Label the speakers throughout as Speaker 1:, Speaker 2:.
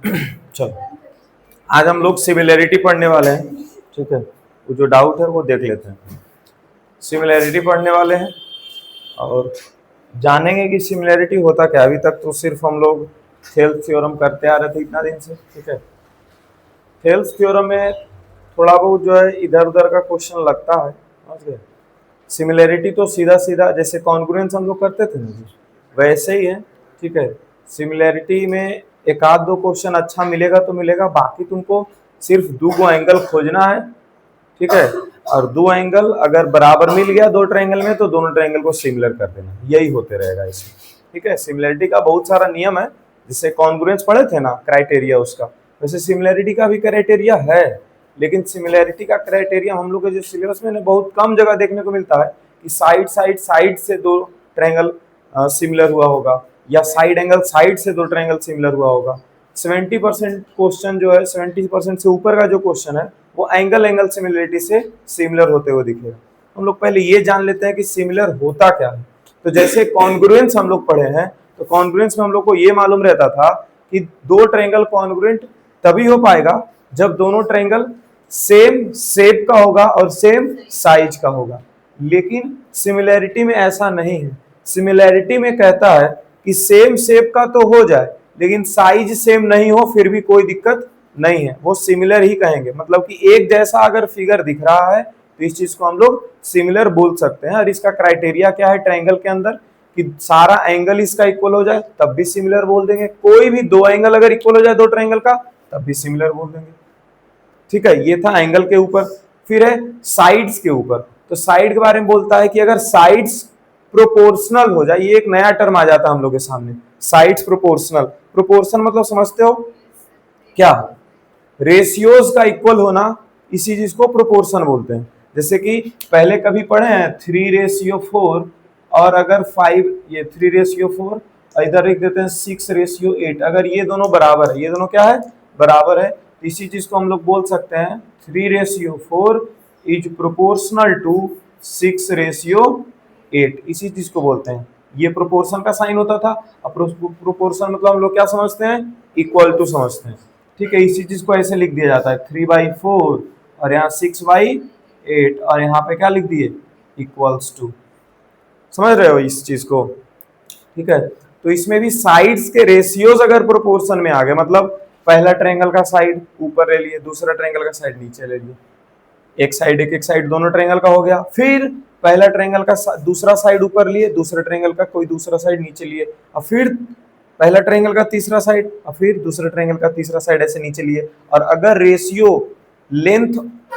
Speaker 1: चलो, आज हम लोग सिमिलैरिटी पढ़ने वाले हैं। ठीक है, वो जो डाउट है वो देख लेते हैं। सिमिलैरिटी पढ़ने वाले हैं और जानेंगे कि सिमिलैरिटी होता क्या। अभी तक तो सिर्फ हम लोग थेल्स थ्योरम करते आ रहे थे इतना दिन से। ठीक है, थेल्स थ्योरम में थोड़ा बहुत जो है इधर उधर का क्वेश्चन लगता है, समझ गए। सिमिलैरिटी तो सीधा सीधा जैसे कॉन्ग्रुएंस हम लोग करते थे ना, वैसे ही है। ठीक है, सिमिलैरिटी में एक आध दो क्वेश्चन अच्छा मिलेगा तो मिलेगा, बाकी तुमको सिर्फ दो गो एंगल खोजना है। ठीक है, और दो एंगल अगर बराबर मिल गया दो ट्रायंगल में तो दोनों ट्रायंगल को सिमिलर कर देना, यही होते रहेगा इसमें। ठीक है, सिमिलैरिटी का बहुत सारा नियम है, जिससे कॉन्ग्रुएंस पढ़े थे ना क्राइटेरिया उसका, वैसे सिमिलैरिटी का भी क्राइटेरिया है। लेकिन सिमिलैरिटी का क्राइटेरिया हम लोग के जो सिलेबस में बहुत कम जगह देखने को मिलता है कि साइड से दो ट्रायंगल सिमिलर हुआ होगा, या साइड एंगल साइड से दो ट्रायंगल सिमिलर हुआ होगा। 70% क्वेश्चन जो है, 70% से ऊपर का जो क्वेश्चन है वो एंगल एंगल सिमिलरिटी से सिमिलर होते हुए दिखेगा। हम लोग पहले ये जान लेते हैं कि सिमिलर होता क्या है। तो जैसे कॉन्ग्रुएंस हम लोग पढ़े हैं, तो कॉन्ग्रुएंस में हम लोग को ये मालूम रहता था कि दो ट्रायंगल कॉन्ग्रुएंट तभी हो पाएगा जब दोनों ट्रायंगल सेम शेप का होगा और सेम साइज का होगा। लेकिन सिमिलैरिटी में ऐसा नहीं है। सिमिलैरिटी में कहता है कि सेम शेप का तो हो जाए, लेकिन साइज सेम नहीं हो फिर भी कोई दिक्कत नहीं है, वो सिमिलर ही कहेंगे। मतलब कि एक जैसा अगर फिगर दिख रहा है तो इस चीज को हम लोग सिमिलर बोल सकते हैं। और इसका क्राइटेरिया क्या है ट्रायंगल के अंदर, कि सारा एंगल इसका इक्वल हो जाए तब भी सिमिलर बोल देंगे। कोई भी दो एंगल अगर इक्वल हो जाए दो ट्रायंगल का तब भी सिमिलर बोल देंगे। ठीक है, ये था एंगल के ऊपर। फिर है साइड्स के ऊपर। तो साइड के बारे में बोलता है कि अगर साइड्स प्रोपोर्शनल हो जाए, ये एक नया टर्म आ जाता है हम लोग के सामने, साइड्स प्रोपोर्शनल। प्रोपोर्शन मतलब समझते हो क्या, रेशियोज का इक्वल होना, इसी चीज को प्रोपोर्शन बोलते हैं। जैसे कि पहले कभी पढ़े हैं 3:4, और अगर 5, ये 3:4, इधर लिख देते हैं 6:8। अगर ये दोनों बराबर है, ये दोनों क्या है, बराबर है, इसी चीज को हम लोग बोल सकते हैं 3:4 इज प्रोपोर्शनल टू 6:8। इसी चीज को बोलते हैं, ये प्रोपोर्शन का साइन होता था। अब प्रोपोर्शन मतलब हम लोग क्या समझते हैं, इक्वल टू समझते हैं। ठीक है, इसी चीज को ऐसे लिख दिया जाता है 3/4 और यहाँ 6/8, और यहाँ पे क्या लिख दिए, इक्वल्स टू। समझ रहे हो इस चीज को। ठीक है, तो इसमें भी साइड्स के रेशियोज अगर प्रोपोर्शन में आ गए, मतलब पहला ट्रायंगल का साइड ऊपर ले लिए, दूसरा ट्रायंगल का साइड नीचे ले लिए, एक साइड दोनों ट्रायंगल का हो गया। फिर पहला ट्रायंगल का दूसरा साइड ऊपर लिए, दूसरे ट्रायंगल का कोई दूसरा साइड नीचे लिए, और फिर पहला ट्रायंगल का तीसरा साइड, और फिर दूसरे ट्रायंगल का तीसरा साइड, ऐसे नीचे लिए। और अगर रेशियो लेंथ,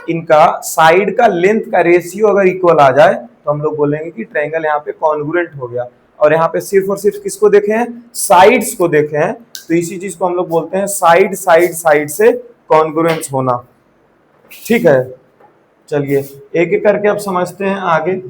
Speaker 1: इनका साइड का लेंथ का रेशियो अगर इक्वल आ जाए तो हम लोग बोलेंगे कि ट्रायंगल यहाँ पे कॉन्ग्रुएंट हो गया। और यहाँ पे सिर्फ और सिर्फ किसको देखे हैं, साइड्स को देखे हैं, तो इसी चीज को हम लोग बोलते हैं साइड साइड साइड से कॉन्ग्रुएंस होना। ठीक है, चलिए एक एक करके अब समझते हैं आगे।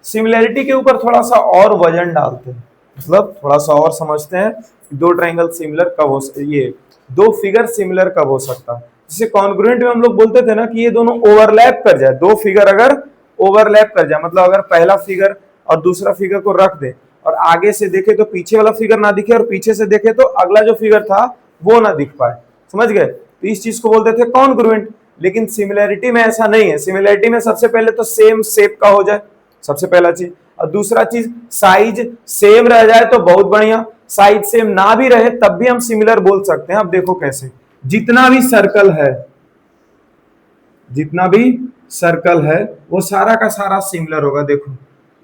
Speaker 1: सिमिलैरिटी के ऊपर थोड़ा सा और वजन डालते हैं, मतलब थोड़ा सा और समझते हैं दो ट्रायंगल सिमिलर कब हो, ये दो फिगर सिमिलर कब हो सकता है। जैसे कॉन्ग्रुएंट में हम लोग बोलते थे ना कि ये दोनों ओवरलैप कर जाए, दो फिगर अगर ओवरलैप कर जाए, मतलब अगर पहला फिगर और दूसरा फिगर को रख दे और आगे से देखे तो पीछे वाला फिगर ना दिखे, और पीछे से देखे तो अगला जो फिगर था वो ना दिख पाए। समझ गए, तो इस चीज को बोलते थे कॉन्ग्रुएंट। लेकिन सिमिलैरिटी में ऐसा नहीं है। सिमिलैरिटी में सबसे पहले तो सेम शेप का हो जाए, सबसे पहला चीज, और दूसरा चीज साइज सेम रह जाए तो बहुत बढ़िया, साइज सेम ना भी रहे तब भी हम सिमिलर बोल सकते हैं। अब देखो कैसे, जितना भी सर्कल है, जितना भी सर्कल है वो सारा का सारा सिमिलर होगा। देखो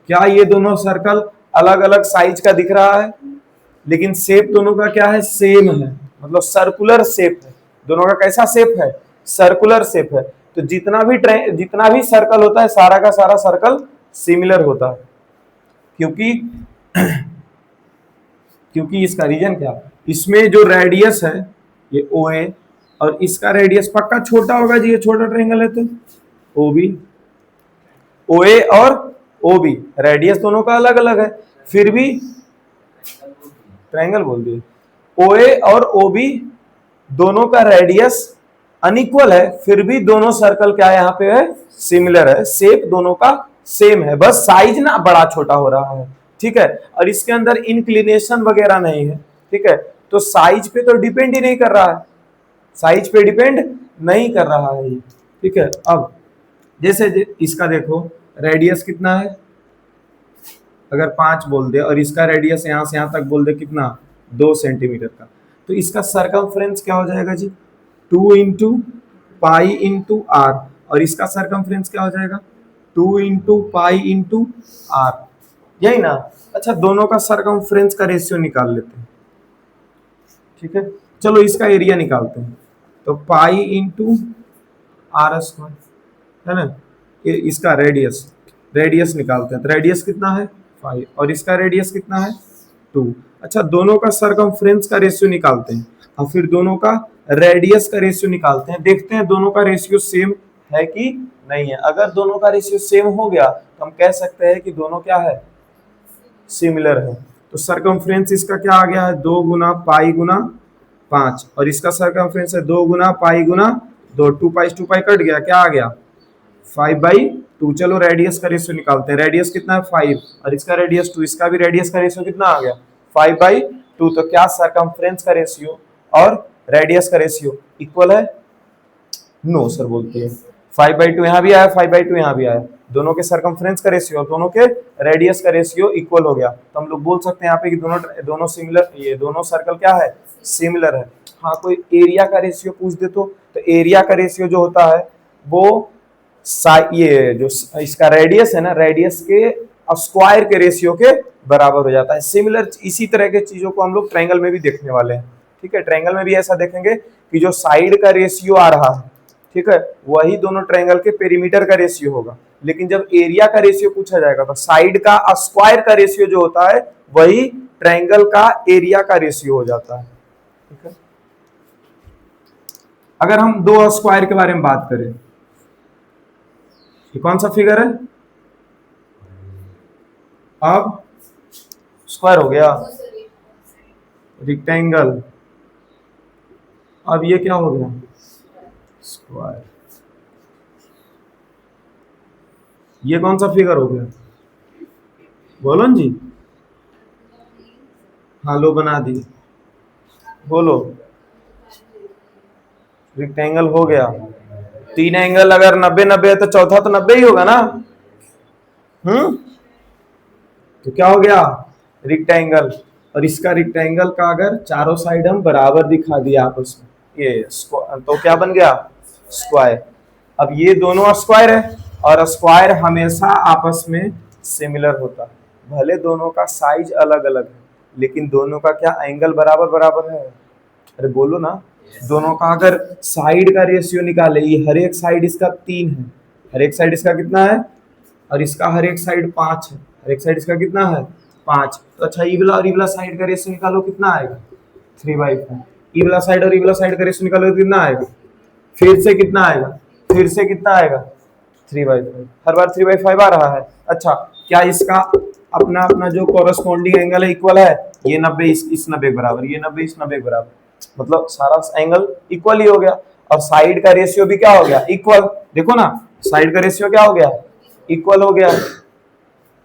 Speaker 1: क्या ये दोनों सर्कल अलग अलग साइज का दिख रहा है, लेकिन शेप दोनों का क्या है, सेम है, मतलब सर्कुलर शेप है। दोनों का कैसा शेप है, सर्कुलर शेप है। तो जितना भी सर्कल होता है सारा का सारा सर्कल सिमिलर होता है। क्योंकि क्योंकि इसका रीजन क्या, इसमें जो रेडियस है ये ओ ए, और इसका रेडियस पक्का छोटा होगा जी, ये छोटा ट्रायंगल है तो ओ बी, ओ ए और ओ बी, रेडियस दोनों का अलग अलग है, फिर भी ट्रायंगल बोल दिए। ओ ए और ओ बी दोनों का रेडियस अनइक्वल है, फिर भी दोनों सर्कल क्या यहाँ पे है, सिमिलर है, शेप दोनों का सेम है, बस साइज ना बड़ा छोटा हो रहा है। ठीक है, और इसके अंदर इंक्लिनेशन वगैरह नहीं है। ठीक है, तो साइज पे तो डिपेंड ही नहीं कर रहा है, साइज पे डिपेंड नहीं कर रहा है ये, ठीक है। अब जैसे इसका देखो रेडियस कितना है, अगर 5 बोल दे और इसका रेडियस यहाँ से यहाँ तक बोल दे कितना 2 सेंटीमीटर का, तो इसका सरकमफ्रेंस क्या हो जाएगा जी 2 इंटू पाई इंटू आर, और इसका सरकमफ्रेंस क्या हो जाएगा 2 इंटू पाई इंटू आर, यही ना। अच्छा दोनों का सरकमफ्रेंस का रेशियो निकाल लेते हैं, ठीक है। चलो इसका एरिया निकालते हैं, तो पाई इंटू आर स्क्वायर है ना, ये इसका रेडियस, रेडियस निकालते हैं, तो रेडियस कितना है 5 और इसका रेडियस कितना है 2। अच्छा दोनों का सरकमफ्रेंस का रेशियो निकालते हैं और फिर दोनों का रेडियस का रेशियो निकालते हैं, देखते हैं दोनों का रेशियो सेम है कि नहीं है। अगर दोनों का रेशियो सेम हो गया तो हम कह सकते हैं कि दोनों क्या है सिमिलर है। तो सरकमफ्रेंस इसका क्या आ गया है 2 गुना पाई गुना 5 और इसका सरकमफ्रेंस है 2 गुना पाई गुना 2, 2 पाई कट गया, क्या आ गया 5/2। चलो रेडियस का रेशियो निकालते हैं, रेडियस कितना है 5 और इसका रेडियस 2, इसका भी रेडियस का रेशियो कितना आ गया 5/2। तो क्या सरकमफ्रेंस का रेशियो और रेडियस का रेशियो इक्वल है? नो सर बोलते हैं, 5/2 यहाँ भी आया 5/2 यहाँ भी आया, दोनों के सरकमफ्रेंस का रेशियो और दोनों के रेडियस का रेशियो इक्वल हो गया, तो हम लोग बोल सकते हैं यहाँ पे कि दोनों सिमिलर, ये दोनों सर्कल क्या है सिमिलर है। हाँ कोई एरिया का रेशियो पूछ दे तो एरिया का रेशियो जो होता है वो ये जो इसका रेडियस है ना, रेडियस के स्क्वायर के रेशियो के बराबर हो जाता है। सिमिलर इसी तरह के चीजों को हम लोग ट्रायंगल में भी देखने वाले हैं, ठीक है। ट्रायंगल में भी ऐसा देखेंगे कि जो साइड का रेशियो आ रहा है, ठीक है, वही दोनों ट्रायंगल के पेरीमीटर का रेशियो होगा, लेकिन जब एरिया का रेशियो पूछा जाएगा तो साइड का स्क्वायर का रेशियो जो होता है वही ट्रायंगल का एरिया का रेशियो हो जाता है, ठीक है। अगर हम दो स्क्वायर के बारे में बात करें, ये कौन सा फिगर है, अब स्क्वायर हो गया रेक्टेंगल, अब ये क्या हो गया स्क्वायर, ये कौन सा फिगर हो गया बोलो जी, हाँ लो बना दी, बोलो रेक्टेंगल हो गया। 3 एंगल अगर 90-90 है तो चौथा तो 90 ही होगा ना, तो क्या हो गया रेक्टेंगल। और इसका रेक्टेंगल का अगर चारों साइड हम बराबर दिखा दिया आपस में, ये तो क्या बन गया स्क्वायर। अब ये दोनों स्क्वायर है और स्क्वायर हमेशा आपस में सिमिलर होता है, भले दोनों का साइज अलग अलग है लेकिन दोनों का क्या एंगल बराबर बराबर है। अरे बोलो ना, दोनों का अगर साइड का रेशियो निकाले, ये हर एक साइड इसका 3 है, हर एक साइड इसका कितना है, और इसका हर एक साइड 5 है, हर एक साइड इसका कितना है 5। तो अच्छा ई वाला और ई वाला साइड का रेशियो निकालो कितना आएगा 3/5। ई वाला साइड और ई वाला साइड का रेशियो निकालो कितना आएगा, फिर से कितना आएगा, फिर से कितना आएगा 3/5, हर बार 3/5 आ रहा है। अच्छा क्या इसका अपना अपना जो कॉरेस्पॉन्डिंग एंगल है इक्वल है, ये 90 इस 90 के बराबर, ये 90 इस 90 के बराबर, मतलब सारा एंगल इक्वल ही हो गया। और साइड का रेशियो भी क्या हो गया इक्वल, देखो ना साइड का रेशियो क्या हो गया इक्वल हो गया,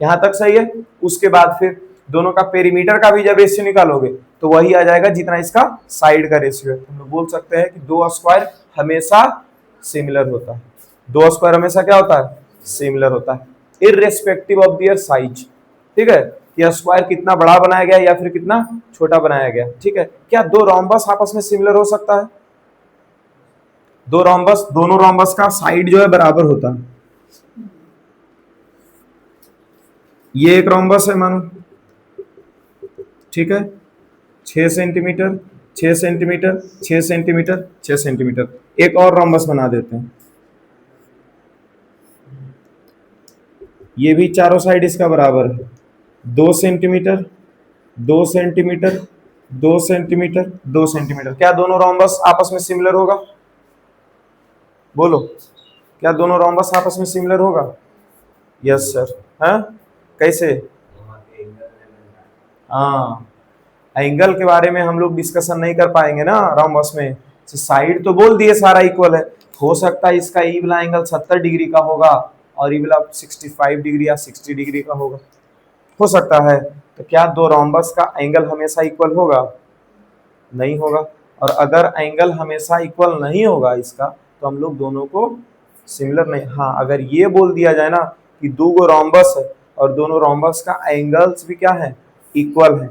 Speaker 1: यहां तक सही है। उसके बाद फिर दोनों का पेरीमीटर का भी जब रेशियो निकालोगे तो वही आ जाएगा जितना इसका साइड का रेशियो है। हम लोग बोल सकते हैं कि दो स्क्वायर हमेशा सिमिलर होता है, दो स्क्वायर हमेशा क्या होता है सिमिलर होता है इररेस्पेक्टिव ऑफ देयर साइज, ठीक है, कि स्क्वायर कितना बड़ा बनाया गया या फिर कितना छोटा बनाया गया, ठीक है। क्या दो रोम्बस आपस में सिमिलर हो सकता है, दो रोम्बस, दोनों रोम्बस का साइड जो है बराबर होता है। ये एक रोम्बस है मानो, ठीक है, 6 सेंटीमीटर 6 सेंटीमीटर 6 सेंटीमीटर 6 सेंटीमीटर, एक और रोम्बस बना देते हैं, ये भी चारों साइड इसका बराबर है, 2 सेंटीमीटर 2 सेंटीमीटर 2 सेंटीमीटर 2 सेंटीमीटर। क्या दोनों रोम्बस आपस में सिमिलर होगा, बोलो क्या दोनों रोम्बस आपस में सिमिलर होगा? Yes sir. हाँ कैसे? हाँ एंगल के बारे में हम लोग डिस्कशन नहीं कर पाएंगे ना रोम्बस में, साइड तो बोल दिए सारा इक्वल है, हो सकता है इसका ई वाला एंगल 70 डिग्री का होगा और ई वाला 65 डिग्री या 60 डिग्री का होगा, हो सकता है। तो क्या दो रोम्बस का एंगल हमेशा इक्वल होगा? नहीं होगा। और अगर एंगल हमेशा इक्वल नहीं होगा इसका, तो हम लोग दोनों को सिमिलर नहीं। हाँ, अगर ये बोल दिया जाए ना कि दो गो रोम्बस है और दोनों रोम्बस का एंगल्स भी क्या है, इक्वल है,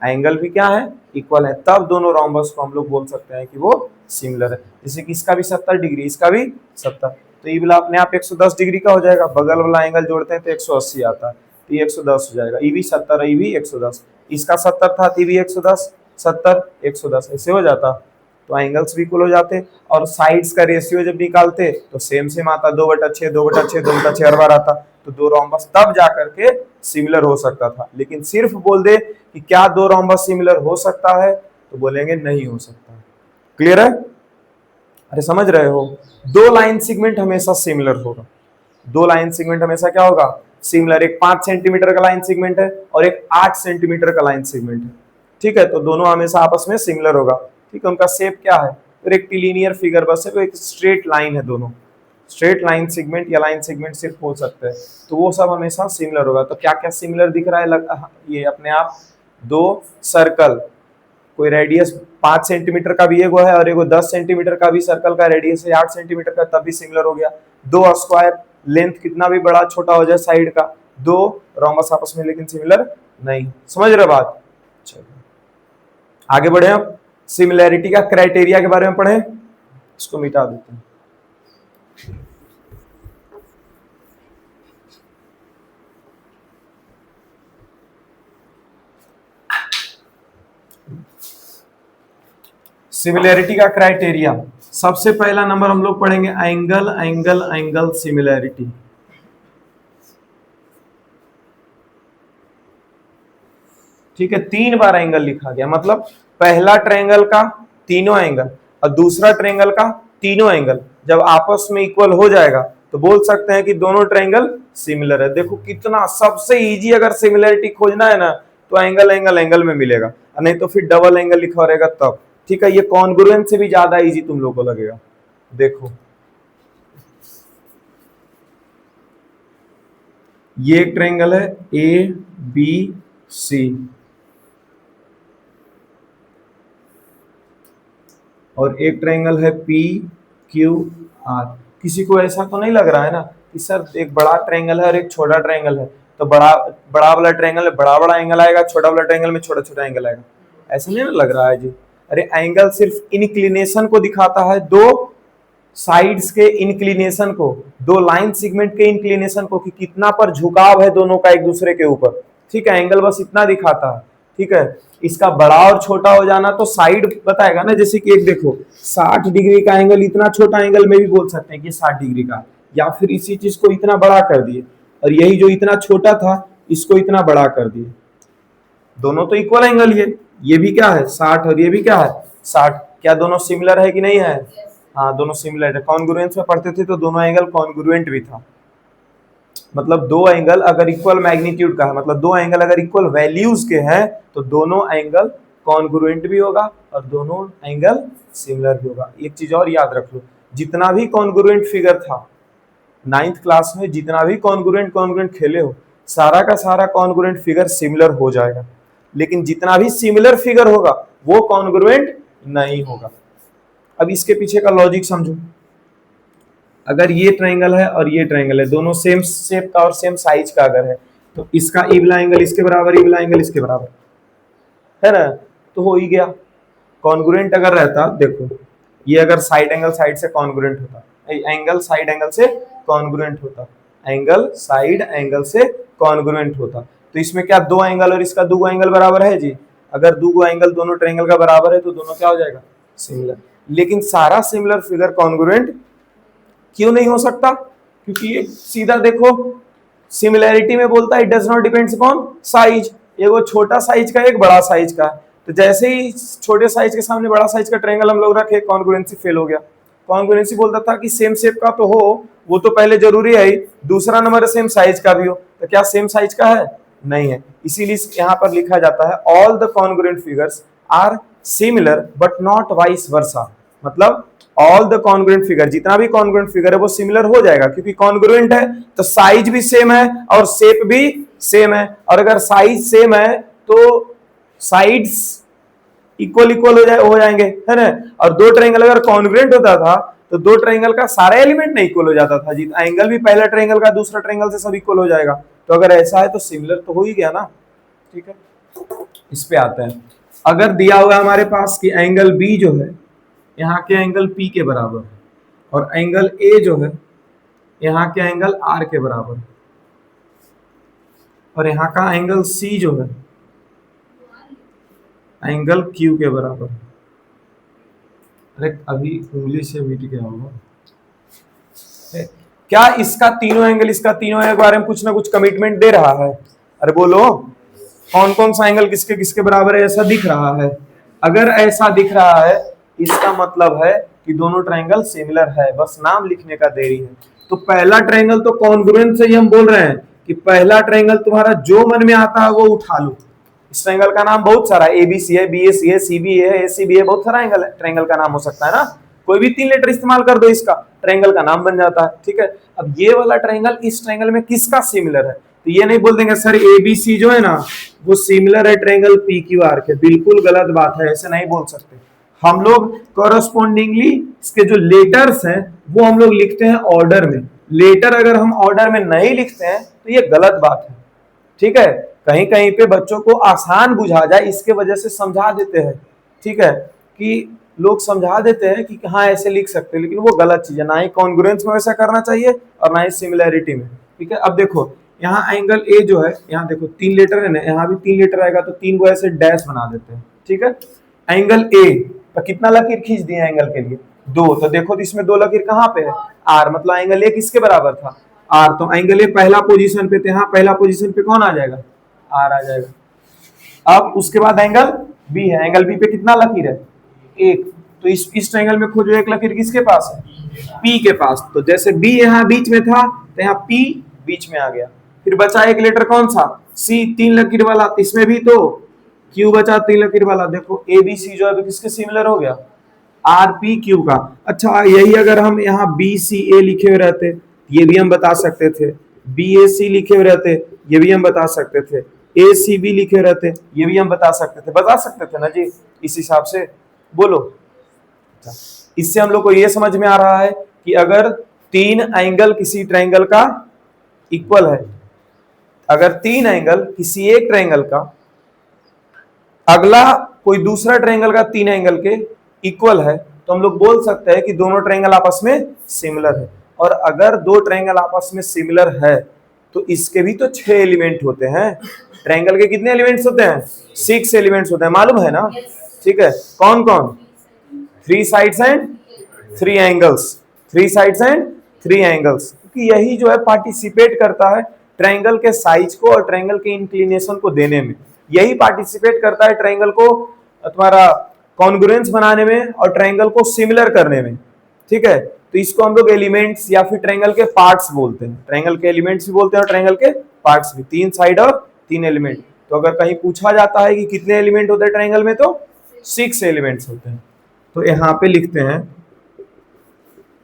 Speaker 1: एंगल भी क्या है, इक्वल है, तब दोनों रोम्बस को हम लोग बोल सकते हैं कि वो सिमिलर है। जैसे कि इसका भी 70 डिग्री, इसका भी 70, तो ये वाला अपने आप 110 डिग्री का हो जाएगा, बगल वाला एंगल जोड़ते हैं तो 180 आता है, तो ये 110 हो जाएगा। ये भी 70 है, ये भी 110, इसका 70 था तो ये भी 110, 70 110 ऐसे हो जाता, तो एंगल्स भी इक्वल हो जाते। और साइड्स का रेशियो जब निकालते तो सेम सेम आता, 2/6 2/6 2/6 हर बार आता, तो दो रोम्बस तब जा करके सिमिलर हो सकता था। लेकिन सिर्फ बोल दे कि क्या दो रोम्बस सिमिलर हो सकता है, तो बोलेंगे नहीं हो सकता। क्लियर है? अरे समझ रहे हो, दो लाइन सेगमेंट हमेशा सिमिलर होगा, दो लाइन सेगमेंट हमेशा क्या होगा, सिमिलर। एक 5 सेंटीमीटर का लाइन सेगमेंट है और एक 8 सेंटीमीटर का लाइन सेगमेंट है, ठीक है, तो दोनों हमेशा आपस में सिमिलर होगा, ठीक है। उनका शेप क्या है, रेक्टिलिनियर फिगर बस है, तो एक स्ट्रेट लाइन है, दोनों स्ट्रेट लाइन सेगमेंट या लाइन सेगमेंट सिर्फ हो सकते हैं, तो वो सब हमेशा सिमिलर होगा। तो क्या क्या सिमिलर दिख रहा है, ये अपने आप दो सर्कल, कोई रेडियस 5 सेंटीमीटर का भी एगो है और एगो 10 सेंटीमीटर का भी सर्कल का रेडियस है 8 सेंटीमीटर का, तब भी सिमिलर हो गया। दो स्क्वायर, लेंथ कितना भी बड़ा छोटा हो जाए साइड का, दो रोम्बस आपस में लेकिन सिमिलर नहीं। समझ रहे बात? चलो आगे बढ़े, अब सिमिलैरिटी का क्राइटेरिया के बारे में पढ़े, इसको मिटा देते हैं। सिमिलैरिटी का क्राइटेरिया, सबसे पहला नंबर हम लोग पढ़ेंगे एंगल एंगल एंगल सिमिलैरिटी। ठीक है, 3 बार एंगल लिखा गया, मतलब पहला ट्रायंगल का तीनों एंगल और दूसरा ट्रायंगल का तीनों एंगल जब आपस में इक्वल हो जाएगा तो बोल सकते हैं कि दोनों ट्रायंगल सिमिलर है। देखो कितना सबसे इजी, अगर सिमिलैरिटी खोजना है ना तो एंगल एंगल एंगल में मिलेगा, नहीं तो फिर डबल एंगल लिखा रहेगा तब। ठीक है, ये कॉन्ग्रुएंट से भी ज्यादा इजी तुम लोग को लगेगा। देखो ये एक ट्रायंगल है ए बी सी और एक ट्रायंगल है पी क्यू आर। किसी को ऐसा तो नहीं लग रहा है ना कि सर एक बड़ा ट्रायंगल है और एक छोटा ट्रायंगल है, तो बड़ा बड़ा वाला ट्रायंगल में बड़ा बड़ा एंगल आएगा, छोटा वाला ट्रायंगल में छोटा छोटा एंगल आएगा, ऐसा नहीं ना लग रहा है जी। अरे एंगल सिर्फ इंक्लिनेशन को दिखाता है, दो साइड्स के इंक्लिनेशन को, दो लाइन सेगमेंट के इंक्लिनेशन को, कि कितना पर झुकाव है दोनों का एक दूसरे के ऊपर। ठीक है, एंगल बस इतना दिखाता है। ठीक है, इसका बड़ा और छोटा हो जाना तो साइड बताएगा ना, जैसे कि एक देखो 60 डिग्री का एंगल इतना छोटा एंगल में भी बोल सकते हैं कि 60 डिग्री का, या फिर इसी चीज को इतना बड़ा कर दिए और यही जो इतना छोटा था इसको इतना बड़ा कर दिए, दोनों तो इक्वल एंगल, ये भी क्या है 60 और ये भी क्या है 60, क्या दोनों सिमिलर है कि नहीं है? हाँ दोनों सिमिलर है। कॉन्ग्रुएंस में पढ़ते थे तो दोनों एंगल कॉन्ग्रुएंट भी था, मतलब दो एंगल अगर इक्वल मैग्नीट्यूड का है, मतलब दो एंगल अगर इक्वल वैल्यूज के हैं तो दोनों एंगल कॉन्ग्रुएंट भी होगा और दोनों एंगल सिमिलर भी होगा। एक चीज और याद रख लो, जितना भी कॉन्ग्रुएंट फिगर था 9th क्लास में, जितना भी कॉन्ग्रुएंट कॉन्ग्रुएंट खेले हो, सारा का सारा कॉन्ग्रुएंट फिगर सिमिलर हो जाएगा, लेकिन जितना भी सिमिलर फिगर होगा वो कॉन्ग्रुएंट नहीं होगा। अब इसके पीछे का लॉजिक समझो, अगर ये ट्रायंगल है और ये ट्रायंगल है, दोनों सेम शेप का और सेम साइज का अगर है, तो इसका ई वाला एंगल इसके बराबर, ई वाला एंगल इसके बराबर है ना, तो हो ही गया। कॉन्ग्रुएंट अगर रहता, देखो ये अगर साइड एंगल साइड से कॉन्ग्रुएंट होता, एंगल साइड एंगल से कॉन्ग्रुएंट होता, एंगल साइड एंगल से कॉन्ग्रुएंट होता, तो इसमें क्या दो एंगल और इसका दो एंगल बराबर है जी। अगर दो एंगल दोनों ट्रायंगल का बराबर है तो दोनों क्या हो जाएगा, सिमिलर। लेकिन सारा सिमिलर फिगर कॉन्ग्रुएंट क्यों नहीं हो सकता? क्योंकि ये सीधा देखो सिमिलैरिटी में बोलता है it does not depends upon size, ये वो छोटा साइज का एक बड़ा साइज का, तो जैसे ही छोटे साइज के सामने बड़ा साइज का ट्रायंगल हम लोग रखे, कॉन्ग्रुएंसी फेल हो गया। कॉन्ग्रुएंसी बोलता था कि सेम शेप का तो हो, वो तो पहले जरूरी है ही, दूसरा नंबर सेम साइज का भी हो, तो क्या सेम साइज का है? नहीं है। इसीलिए यहाँ पर लिखा जाता है all the congruent figures are similar but not vice versa, मतलब ऑल द कॉन्ग्रुएंट फिगर, जितना भी कॉन्ग्रुएंट फिगर है वो सिमिलर हो जाएगा, क्योंकि कॉन्ग्रुएंट है तो साइज भी सेम है और शेप भी सेम है, और अगर साइज सेम है तो साइड्स इक्वल इक्वल हो जाएंगे, है ना। और दो ट्रायंगल अगर कॉन्ग्रुएंट होता था तो दो ट्रायंगल का सारा एलिमेंट नहीं इक्वल हो जाता था जी, एंगल भी पहला ट्रायंगल का दूसरा ट्रायंगल से सब इक्वल हो जाएगा। तो अगर ऐसा है तो सिमिलर तो हो ही गया ना, ठीक है। इस पे आते हैं, अगर दिया हुआ है हमारे पास कि एंगल बी जो है यहाँ के एंगल पी के बराबर है और एंगल ए जो है यहाँ के एंगल आर के बराबर है और यहाँ का एंगल सी जो है एंगल क्यू के बराबर है। अरे अभी उंगली से मिट गया होगा क्या, इसका तीनों एंगल के बारे में कुछ ना कुछ कमिटमेंट दे रहा है। अरे बोलो कौन कौन सा एंगल किसके किसके बराबर है, ऐसा दिख रहा है। अगर ऐसा दिख रहा है इसका मतलब है कि दोनों ट्रायंगल सिमिलर है, बस नाम लिखने का देरी है। तो पहला ट्रायंगल तो कॉन्ग्रुएंट से ही हम बोल रहे हैं कि पहला ट्रायंगल तुम्हारा जो मन में आता है वो उठा लो। इस ट्रायंगल का नाम बहुत सारा है, एबीसी है, बीएसी है, सीबी है, एसीबी है, बहुत सारा एंगल ट्रायंगल का नाम हो सकता है ना। कोई भी 3 लेटर इस्तेमाल कर दो, इसका ट्रायंगल का नाम बन जाता है, ठीक है। अब ये वाला ट्रायंगल इस ट्रायंगल में किसका सिमिलर है, तो ये नहीं बोल देंगे सर एबीसी जो है ना वो सिमिलर है ट्रायंगल पी क्यू आर के, बिल्कुल गलत बात है, ऐसे नहीं बोल सकते। हम लोग कॉरस्पॉन्डिंगली इसके जो लेटर्स हैं वो हम लोग लिखते हैं ऑर्डर में। लेटर अगर हम ऑर्डर में नहीं लिखते हैं तो ये गलत बात है, ठीक है। कहीं कहीं पे बच्चों को आसान बुझा जाए इसके वजह से समझा देते हैं, ठीक है, कि लोग समझा देते हैं कि हाँ ऐसे लिख सकते हैं, लेकिन वो गलत चीज है। ना ही कॉन्ग्रुएंस में वैसा करना चाहिए और ना ही सिमिलैरिटी में, ठीक है। अब देखो यहाँ एंगल ए जो है, यहाँ देखो 3 लेटर है ना, यहाँ भी 3 लेटर आएगा तो 3 को ऐसे डैश बना देते हैं, ठीक है। एंगल ए तो कितना लकीर खींच दिया एंगल के लिए 2, तो देखो तो इसमें 2 लकीर कहाँ पे है, आर, मतलब एंगल ए किसके बराबर था, आर। तो एंगल ए पहला पोजीशन पे थे, यहाँ पहला पोजीशन पे कौन आ जाएगा, आर आ जाएगा। अब उसके बाद एंगल बी है, एंगल बी पे कितना लकीर है, 1, तो इस ट्रायंगल में खोजो एक लकीर किसके पास है, पी के पास। तो जैसे बी यहाँ बीच में था तो यहाँ पी बीच में आ गया। फिर बचा एक लेटर कौन सा, सी, 3 लकीर वाला, इसमें भी तो क्यू बचा 3 लकीर वाला। देखो ए बी सी जो है किसके सिमिलर हो गया, आर पी क्यू का। अच्छा यही अगर हम यहाँ बी सी ए लिखे हुए रहते ये भी हम बता सकते थे, बी ए सी लिखे हुए रहते ये भी हम बता सकते थे, ए सी बी लिखे रहते ये भी हम बता सकते थे ना जी, इस हिसाब से बोलो। इससे हम लोग को ये समझ में आ रहा है कि अगर 3 एंगल किसी ट्रायंगल का इक्वल है, अगर 3 एंगल किसी एक ट्रायंगल का अगला कोई दूसरा ट्रायंगल का 3 एंगल के इक्वल है तो हम लोग बोल सकते हैं कि दोनों ट्रायंगल आपस में सिमिलर है। और अगर 2 ट्रायंगल आपस में सिमिलर है तो इसके भी तो 6 एलिमेंट होते हैं। ट्रायंगल के कितने एलिमेंट्स होते हैं, 6 एलिमेंट्स होते हैं, मालूम है ना, ठीक है। कौन कौन, 3 sides and 3 angles, 3 sides and 3 angles, क्योंकि यही जो है पार्टिसिपेट करता है ट्रायंगल के साइज को और ट्रायंगल के इंक्लिनेशन को देने में, यही पार्टिसिपेट करता है ट्रायंगल को तुम्हारा कॉन्ग्रुएंस बनाने में और ट्रायंगल को सिमिलर करने में, ठीक है। तो इसको हम लोग एलिमेंट्स या फिर ट्रायंगल के पार्ट्स बोलते हैं, ट्रायंगल के एलिमेंट्स भी बोलते हैं और ट्रायंगल के पार्ट्स भी, 3 साइड और 3 एलिमेंट। तो अगर कहीं पूछा जाता है कि कितने एलिमेंट होते हैं ट्रायंगल में तो 6 एलिमेंट्स होते हैं। तो यहाँ पे लिखते हैं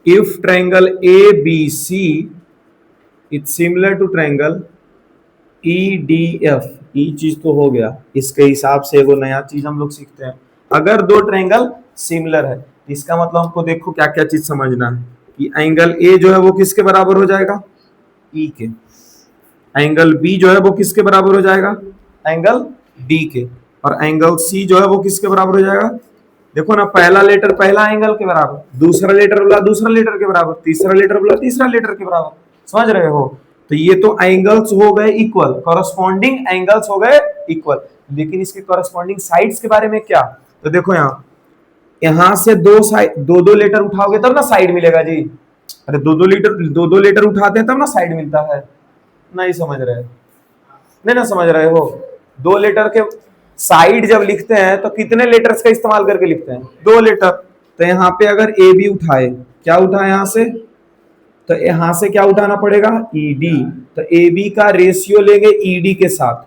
Speaker 1: if triangle A B C it's similar to triangle E D F, ई चीज तो हो गया, इसके हिसाब से वो नया चीज हम लोग सीखते हैं। अगर 2 ट्रायंगल सिमिलर है इसका मतलब हमको देखो क्या क्या चीज समझना है कि एंगल ए जो है वो किसके बराबर हो जाएगा, ई के, एंगल बी जो है वो किसके बराबर हो जाएगा, एंगल डी के, और एंगल सी जो है वो किसके बराबर हो जाएगा, देखो ना, पहला लेटर पहला एंगल के बराबर, दूसरा लेटर बोला दूसरा लेटर के बराबर, तीसरा लेटर बोला तीसरा लेटर के बराबर, समझ रहे हो। तो ये तो एंगल्स हो गए इक्वल, कॉरस्पॉन्डिंग एंगल्स हो गए इक्वल, लेकिन इसके कॉरस्पॉन्डिंग साइड्स के बारे में क्या, तो देखो यहाँ से 2 लेटर उठाओगे तब ना साइड मिलेगा जी। अरे 2 लेटर उठाते हैं तब ना साइड मिलता है, नहीं समझ रहे, नहीं ना समझ रहे हो। 2 लेटर के साइड जब लिखते हैं तो कितने लेटर्स का इस्तेमाल करके लिखते हैं, 2 लेटर। तो यहाँ पे अगर ए बी उठाए, क्या उठाए यहाँ से, तो यहां से क्या उठाना पड़ेगा, ईडी। तो ए बी का रेशियो लेंगे ईडी के साथ,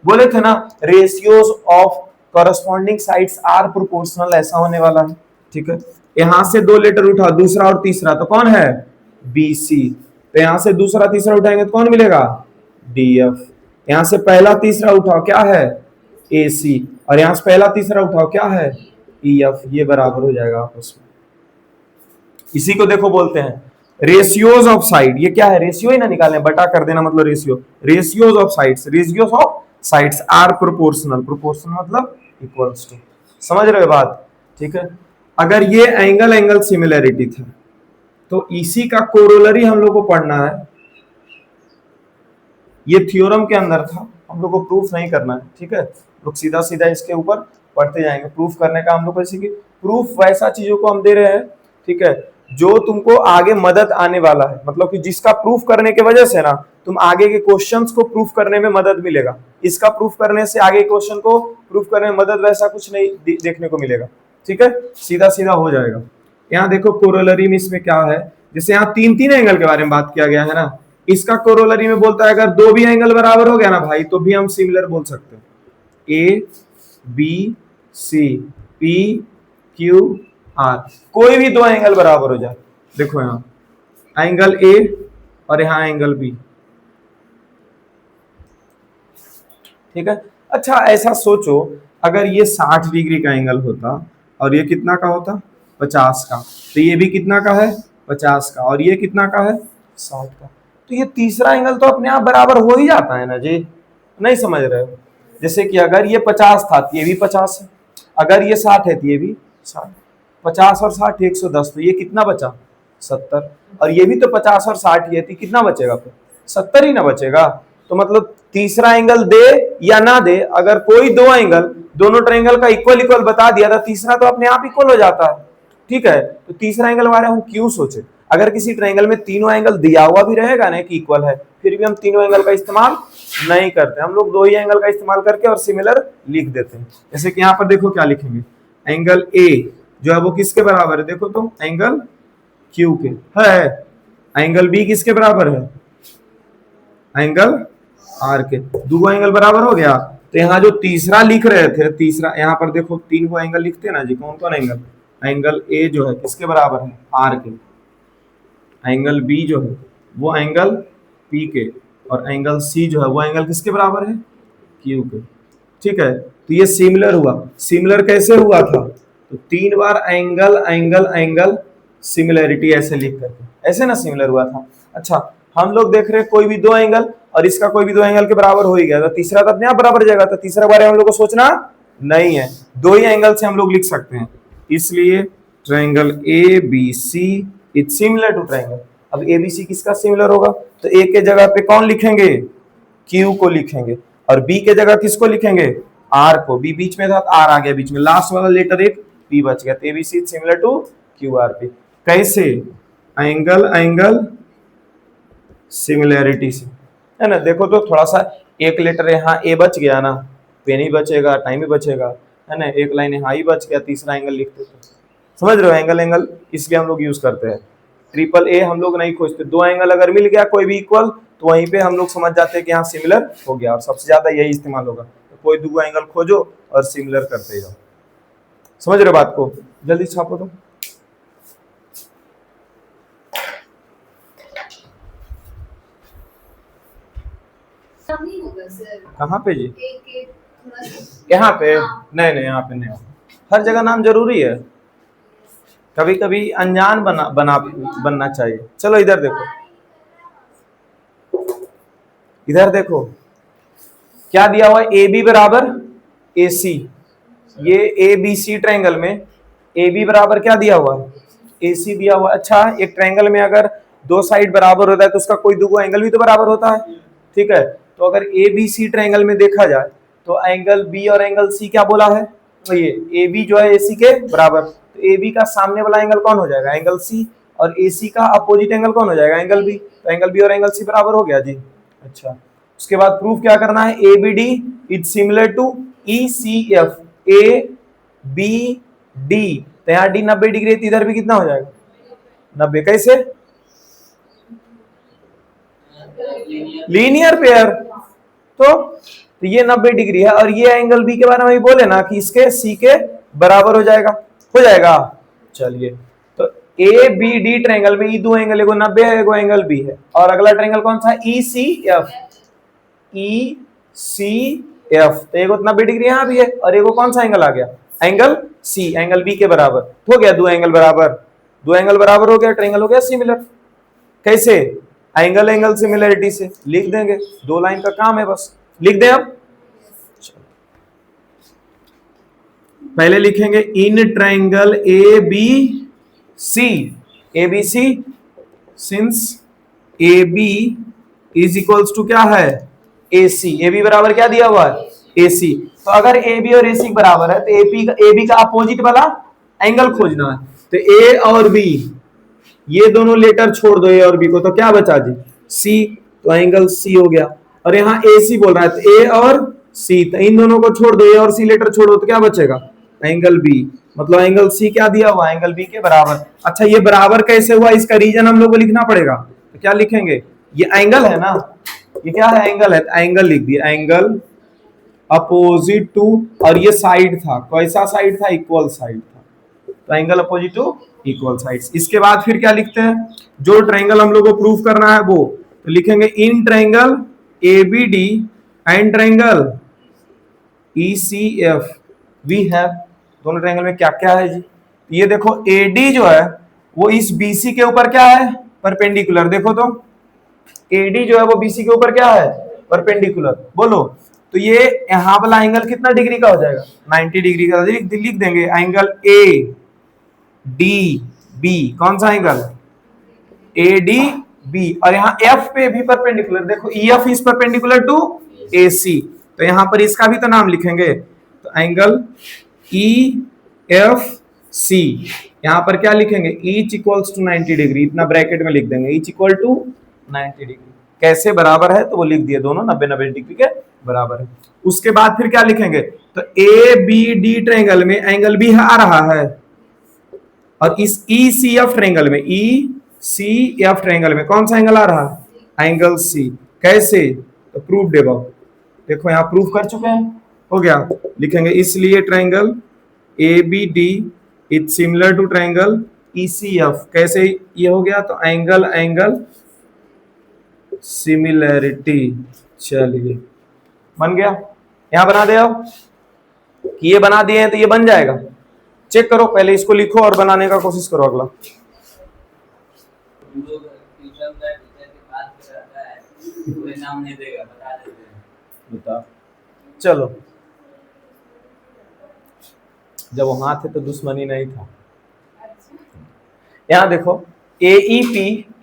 Speaker 1: बोले थे ना ratios of corresponding sides are proportional, ऐसा होने वाला है, ठीक है। यहां से 2 लेटर उठा, दूसरा और तीसरा, तो कौन है, बी सी। तो यहां से दूसरा तीसरा उठाएंगे तो कौन मिलेगा, डी एफ। यहां से पहला तीसरा उठाओ, क्या है, ए सी, और यहां से पहला तीसरा उठाओ, क्या है ई एफ, ये बराबर हो जाएगा आपस में। इसी को देखो बोलते हैं रेशियोज ऑफ साइड। ये क्या है, रेशियो ही ना निकालने, बटा कर देना मतलब ratio. Ratios of sides, ratios of sides are proportional, proportional मतलब इक्वल्स टू। समझ रहे हो बात, ठीक है। अगर ये एंगल एंगल सिमिलैरिटी था तो इसी का कोरोलरी हम लोग को पढ़ना है। ये थ्योरम के अंदर था, हम लोग को प्रूफ नहीं करना है, ठीक है। लोग सीधा सीधा इसके ऊपर पढ़ते जाएंगे। प्रूफ करने का हम लोग जैसे कि प्रूफ वैसा चीजों को हम दे रहे हैं, ठीक है, जो तुमको आगे मदद आने वाला है, मतलब कि जिसका प्रूफ करने की वजह से ना तुम आगे के क्वेश्चंस को प्रूफ करने में मदद मिलेगा। इसका प्रूफ करने से आगे क्वेश्चन को प्रूफ करने में मदद वैसा कुछ नहीं देखने को मिलेगा, ठीक है, सीधा सीधा हो जाएगा। यहाँ देखो कोरोलरी में इसमें क्या है, जैसे यहाँ तीन तीन एंगल के बारे में बात किया गया है ना, इसका कोरोलरी में बोलता है अगर दो भी एंगल बराबर हो गया ना भाई तो भी हम सिमिलर बोल सकते हैं। A B C P Q R, कोई भी दो एंगल बराबर हो जाए, देखो यहाँ एंगल ए और यहाँ एंगल बी, ठीक है। अच्छा ऐसा सोचो अगर ये 60 डिग्री का एंगल होता और ये कितना का होता 50 का, तो ये भी कितना का है 50 का, और ये कितना का है 60 का, तो ये तीसरा एंगल तो अपने आप बराबर हो ही जाता है ना जी। नहीं समझ रहे हो, जैसे कि अगर ये 50 था तो ये भी 50 है, अगर ये 60 है तो ये भी 60, 50 और 60 110, तो ये कितना बचा 70, और ये भी तो 50 और 60 ही है तो कितना बचेगा फिर 70 ही ना बचेगा। तो मतलब तीसरा एंगल दे या ना दे, अगर कोई दो एंगल दोनों ट्रायंगल का इक्वल इक्वल बता दिया तो तीसरा तो अपने आप इक्वल हो जाता है, ठीक है। तो तीसरा एंगल हमारे हम क्यों सोचे, अगर किसी ट्रायंगल में तीनों एंगल दिया हुआ भी रहेगा ना कि इक्वल है, फिर भी हम तीनों एंगल का इस्तेमाल नहीं करते, हम लोग दो ही एंगल का इस्तेमाल करके और सिमिलर लिख देते हैं। जैसे कि यहाँ पर देखो क्या लिखेंगे, एंगल ए जो है वो किसके बराबर है, देखो तो एंगल क्यू के है, एंगल बी किसके बराबर है, एंगल आर के, दो एंगल बराबर हो गया। तो यहाँ जो तीसरा लिख रहे थे, तीसरा यहाँ पर देखो तीन को एंगल लिखते हैं ना जी, कौन कौन एंगल, एंगल ए जो है किसके बराबर है आर के, एंगल बी जो है वो एंगल पी के, और एंगल सी जो है वो एंगल किसके बराबर है क्यू के, ठीक है। तो ये सिमिलर हुआ, सिमिलर कैसे हुआ था, तो तीन बार एंगल एंगल एंगल सिमिलरिटी ऐसे लिख करके ऐसे ना सिमिलर हुआ था। अच्छा हम लोग देख रहे हैं कोई भी दो एंगल और इसका कोई भी दो एंगल के बराबर हो ही गया, तो तीसरा तो अपने आप बराबर जाएगा, तो तीसरा बारे हम लोग को सोचना नहीं है, दो ही एंगल से हम लोग लिख सकते हैं। इसलिए triangle A B C it's similar to triangle. अब ए बी सी किसका सिमिलर होगा, तो ए के जगह पे कौन लिखेंगे क्यू को लिखेंगे, और बी के जगह किसको लिखेंगे आर को, बी बीच में था आर आ गया बीच में, लास्ट वाला लेटर एक पी बच गया, तो A B C similar to Q R P. कैसे, एंगल एंगल सिमिलैरिटी से, है ना। देखो तो थोड़ा सा एक लेटर यहाँ ए बच गया ना, पेन ही बचेगा, टाइम ही बचेगा, है ना, एक लाइन यहाँ ही बच गया, तीसरा एंगल लिखते थे। समझ रहे हो, एंगल एंगल इसलिए हम लोग यूज करते हैं। ट्रिपल ए हम लोग नहीं खोजते, दो एंगल अगर मिल गया कोई भी इक्वल तो वहीं पे हम लोग समझ जाते हैं कि यहाँ सिमिलर हो गया, और सबसे ज्यादा यही इस्तेमाल होगा, तो कोई दो एंगल खोजो और सिमिलर करते जाओ। समझ रहे हो बात को, जल्दी छापो तो। कहाँ पे जी, यहाँ पे नहीं नहीं, यहाँ पे नहीं, हर जगह नाम जरूरी है, कभी कभी अनजान बनना चाहिए। चलो इधर देखो, इधर देखो क्या दिया हुआ है, ए बी बराबर ए सी, ये ए बी सी ट्रायंगल में ए बी बराबर क्या दिया हुआ है ए सी दिया हुआ। अच्छा एक ट्रायंगल में अगर दो साइड बराबर होता है तो उसका कोई दो एंगल भी तो बराबर होता है, ठीक है। तो अगर ए बी सी ट्रायंगल में देखा जाए तो एंगल बी और एंगल सी क्या बोला है, तो ये ए बी जो है ए सी के बराबर, तो ए बी का सामने वाला एंगल कौन हो जाएगा एंगल सी, और ए सी का अपोजिट एंगल कौन हो जाएगा एंगल बी, तो एंगल बी और एंगल सी बराबर हो गया जी। अच्छा उसके बाद प्रूफ क्या करना है, A B D is similar to E C F A B D, तो यहाँ डी 90 डिग्री, इधर भी कितना हो जाएगा 90, कैसे लीनियर पेयर, तो ये 90 डिग्री है, और ये एंगल बी के बारे में बोले ना कि इसके सी के बराबर हो जाएगा। चलिए तो ए बी डी ट्रायंगल में ये दो एंगल, एगो 90 है एगो एंगल बी है, और अगला ट्रायंगल कौन सा ई सी एफ, तो एगो 90 डिग्री यहाँ भी है और एगो कौन सा एंगल आ गया, एंगल सी, एंगल बी के बराबर हो गया, दो एंगल बराबर, दो एंगल बराबर हो गया, ट्रायंगल हो गया सिमिलर। कैसे, एंगल एंगल सिमिलरिटी से लिख देंगे, दो लाइन का काम है बस, लिख दे। अब पहले लिखेंगे in triangle A B C, A B C since A B is equals to क्या है, ए सी, ए बी बराबर क्या दिया हुआ है, ए सी। तो अगर ए बी और ए सी बराबर है तो ए बी का अपोजिट वाला एंगल खोजना है, तो ए और बी ये दोनों लेटर छोड़ दो, ए और बी को, तो क्या बचा जी, सी, तो एंगल सी हो गया। और यहाँ ए सी बोल रहा है तो ए और सी, तो इन दोनों को छोड़ दो, ए और सी लेटर छोड़ो, तो क्या बचेगा, एंगल बी, मतलब एंगल सी क्या दिया हुआ, एंगल बी के बराबर। अच्छा ये बराबर कैसे हुआ, इसका रीजन हम लोग को लिखना पड़ेगा, तो क्या लिखेंगे, ये एंगल है ना, ये क्या है, एंगल है, तो एंगल लिख दिया, एंगल अपोजिट टू, और ये साइड था, कैसा साइड था, इक्वल साइड था, तो angle opposite to equal sides. इसके बाद फिर क्या लिखते हैं, जो ट्रायंगल हम लोग को प्रूफ करना है वो, तो लिखेंगे in triangle ABD and triangle ECF we have, दोनों ट्रायंगल में क्या क्या है जी, ये देखो एडी जो है वो इस बीसी के ऊपर क्या है, परपेंडिकुलर, देखो तो एडी जो है वो बीसी के ऊपर क्या है, परपेंडिकुलर, बोलो, तो ये यहां वाला एंगल कितना डिग्री का हो जाएगा, 90 डिग्री का, लिख देंगे एंगल ए डी बी, कौन सा एंगल, ए डी बी, और यहाँ एफ पे भी परपेंडिकुलर, देखो E F is perpendicular to A C, तो यहां पर इसका भी तो नाम लिखेंगे, तो एंगल ई एफ सी, यहां पर क्या लिखेंगे, ईच इक्वल्स टू 90 डिग्री, इतना ब्रैकेट में लिख देंगे, ईच इक्वल टू 90 डिग्री, कैसे बराबर है, तो वो लिख दिए, दोनों 90-90 डिग्री के बराबर है। उसके बाद फिर क्या लिखेंगे, तो ए बी डी ट्रायंगल में एंगल बी आ रहा है, और इस ई सी एफ ट्रायंगल में, ई सी एफ ट्रायंगल में कौन सा एंगल आ रहा है, एंगल सी, कैसे, तो प्रूफ दे, देखो यहां प्रूफ कर चुके हैं, हो गया, लिखेंगे इसलिए triangle A B D is similar to triangle E C F, कैसे ये हो गया, तो एंगल एंगल सिमिलरिटी, चलिए बन गया, यहां बना दे, अब कि ये बना दिए हैं तो ये बन जाएगा, चेक करो, पहले इसको लिखो और बनाने का कोशिश करो अगला। बता, चलो, जब वहां थे तो दुश्मनी नहीं था। यहां देखो AEP